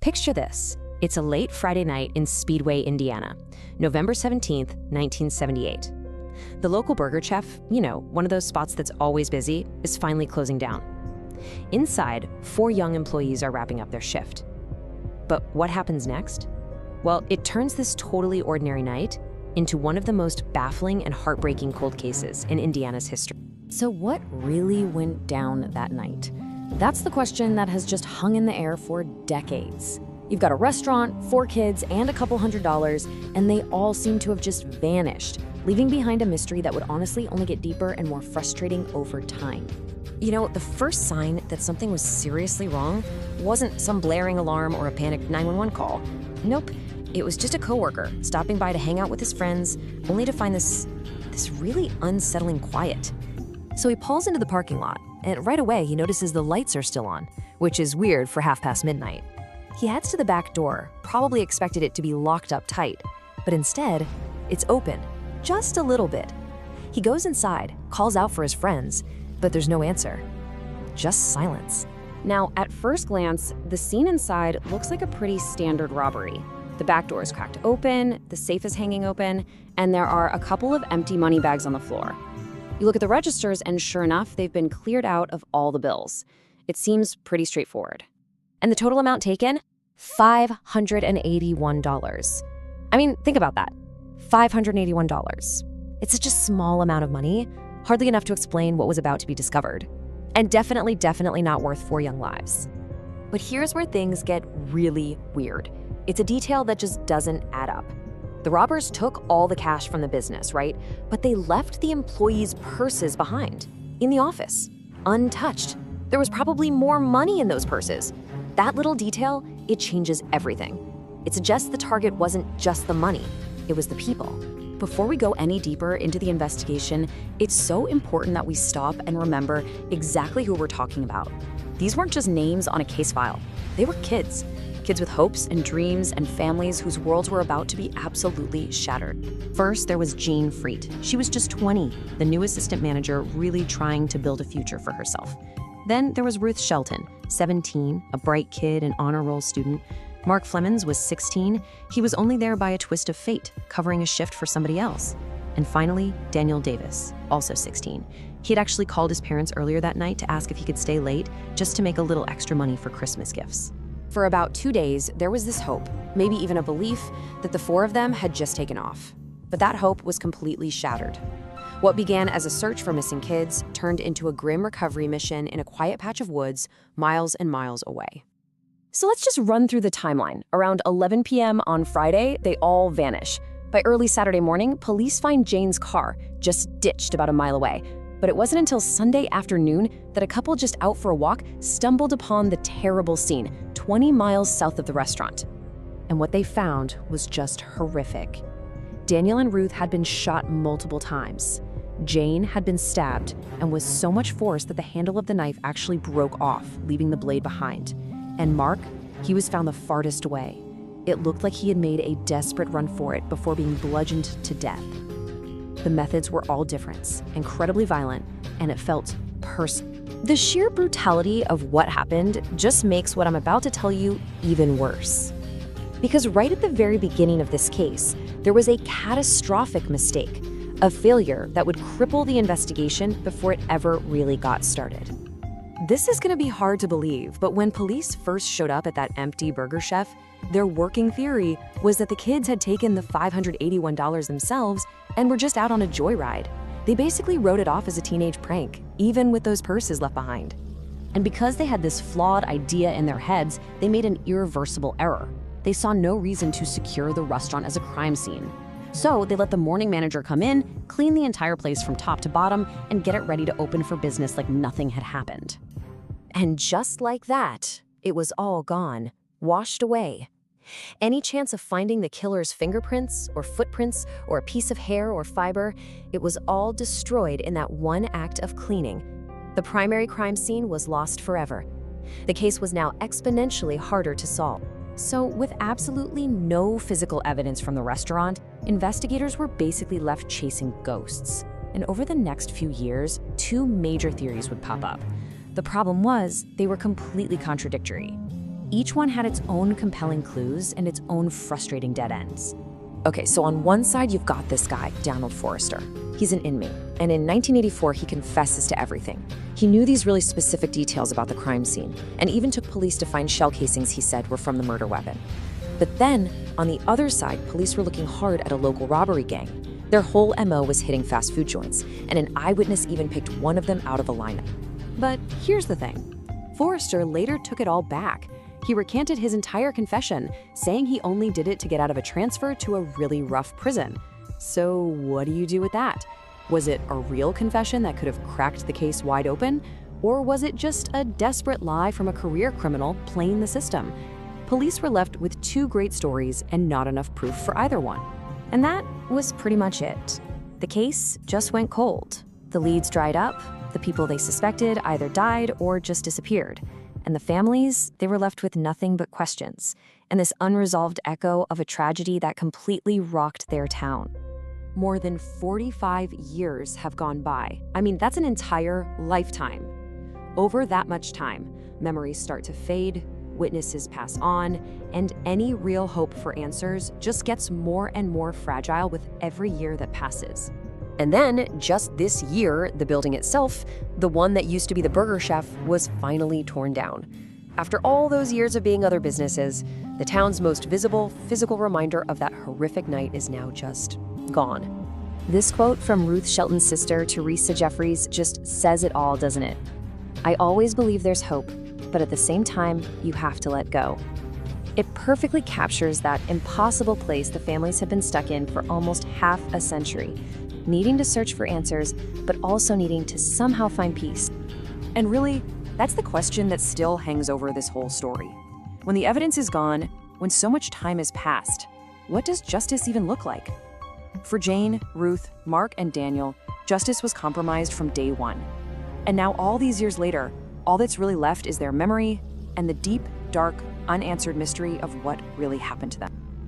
Picture this. It's a late Friday night in Speedway, Indiana, November 17th, 1978. The local burger chef, one of those spots that's always busy, is finally closing down. Inside, 4 young employees are wrapping up their shift. But what happens next? Well, it turns this totally ordinary night into one of the most baffling and heartbreaking cold cases in Indiana's history. So what really went down that night? That's the question that has just hung in the air for decades. You've got a restaurant, 4 kids, and a couple $100s, and they all seem to have just vanished, leaving behind a mystery that would honestly only get deeper and more frustrating over time. The first sign that something was seriously wrong wasn't some blaring alarm or a panicked 911 call. Nope, it was just a coworker stopping by to hang out with his friends, only to find this really unsettling quiet. So he pulls into the parking lot, and right away he notices the lights are still on, which is weird for past midnight. He heads to the back door, probably expected it to be locked up tight, but instead, it's open, just a little bit. He goes inside, calls out for his friends, but there's no answer, just silence. Now, at first glance, the scene inside looks like a pretty standard robbery. The back door is cracked open, the safe is hanging open, and there are a couple of empty money bags on the floor. You look at the registers, and sure enough, they've been cleared out of all the bills. It seems pretty straightforward. And the total amount taken? $581. I mean, think about that. $581. It's such a small amount of money, hardly enough to explain what was about to be discovered. And definitely not worth 4 young lives. But here's where things get really weird. It's a detail that just doesn't add up. The robbers took all the cash from the business, right? But they left the employees' purses behind, in the office, untouched. There was probably more money in those purses. That little detail, it changes everything. It suggests the target wasn't just the money, it was the people. Before we go any deeper into the investigation, it's so important that we stop and remember exactly who we're talking about. These weren't just names on a case file. They were kids with hopes and dreams and families whose worlds were about to be absolutely shattered. First, there was Jean Freet. She was just 20, the new assistant manager really trying to build a future for herself. Then there was Ruth Shelton, 17, a bright kid, an honor roll student. Mark Flemons was 16. He was only there by a twist of fate, covering a shift for somebody else. And finally, Daniel Davis, also 16. He had actually called his parents earlier that night to ask if he could stay late, just to make a little extra money for Christmas gifts. For about 2 days, there was this hope, maybe even a belief, that the 4 of them had just taken off. But that hope was completely shattered. What began as a search for missing kids turned into a grim recovery mission in a quiet patch of woods, miles and miles away. So let's just run through the timeline. Around 11 p.m. on Friday, they all vanish. By early Saturday morning, police find Jane's car, just ditched about a mile away. But it wasn't until Sunday afternoon that a couple just out for a walk stumbled upon the terrible scene, 20 miles south of the restaurant. And what they found was just horrific. Daniel and Ruth had been shot multiple times. Jane had been stabbed and with so much force that the handle of the knife actually broke off, leaving the blade behind. And Mark, he was found the farthest away. It looked like he had made a desperate run for it before being bludgeoned to death. The methods were all different, incredibly violent, and it felt personal. The sheer brutality of what happened just makes what I'm about to tell you even worse. Because right at the very beginning of this case, there was a catastrophic mistake, a failure that would cripple the investigation before it ever really got started. This is going to be hard to believe, but when police first showed up at that empty burger chef, their working theory was that the kids had taken the $581 themselves and were just out on a joyride. They basically wrote it off as a teenage prank, even with those purses left behind. And because they had this flawed idea in their heads, they made an irreversible error. They saw no reason to secure the restaurant as a crime scene. So they let the morning manager come in, clean the entire place from top to bottom, and get it ready to open for business like nothing had happened. And just like that, it was all gone, washed away. Any chance of finding the killer's fingerprints or footprints or a piece of hair or fiber, it was all destroyed in that one act of cleaning. The primary crime scene was lost forever. The case was now exponentially harder to solve. So with absolutely no physical evidence from the restaurant, investigators were basically left chasing ghosts. And over the next few years, 2 major theories would pop up. The problem was they were completely contradictory. Each one had its own compelling clues and its own frustrating dead ends. Okay, so on one side, you've got this guy, Donald Forrester. He's an inmate, and in 1984, he confesses to everything. He knew these really specific details about the crime scene, and even took police to find shell casings he said were from the murder weapon. But then, on the other side, police were looking hard at a local robbery gang. Their whole MO was hitting fast food joints, and an eyewitness even picked one of them out of a lineup. But here's the thing. Forrester later took it all back. He recanted his entire confession, saying he only did it to get out of a transfer to a really rough prison. So what do you do with that? Was it a real confession that could have cracked the case wide open? Or was it just a desperate lie from a career criminal playing the system? Police were left with two great stories and not enough proof for either one. And that was pretty much it. The case just went cold. The leads dried up, the people they suspected either died or just disappeared. And the families, they were left with nothing but questions, and this unresolved echo of a tragedy that completely rocked their town. More than 45 years have gone by. I mean, that's an entire lifetime. Over that much time, memories start to fade, witnesses pass on, and any real hope for answers just gets more and more fragile with every year that passes. And then, just this year, the building itself, the one that used to be the Burger Chef, was finally torn down. After all those years of being other businesses, the town's most visible, physical reminder of that horrific night is now just gone. This quote from Ruth Shelton's sister, Teresa Jeffries, just says it all, doesn't it? I always believe there's hope, but at the same time, you have to let go. It perfectly captures that impossible place the families have been stuck in for almost half a century, needing to search for answers, but also needing to somehow find peace. And really, that's the question that still hangs over this whole story. When the evidence is gone, when so much time has passed, what does justice even look like? For Jane, Ruth, Mark, and Daniel, justice was compromised from day one. And now all these years later, all that's really left is their memory and the deep, dark, unanswered mystery of what really happened to them.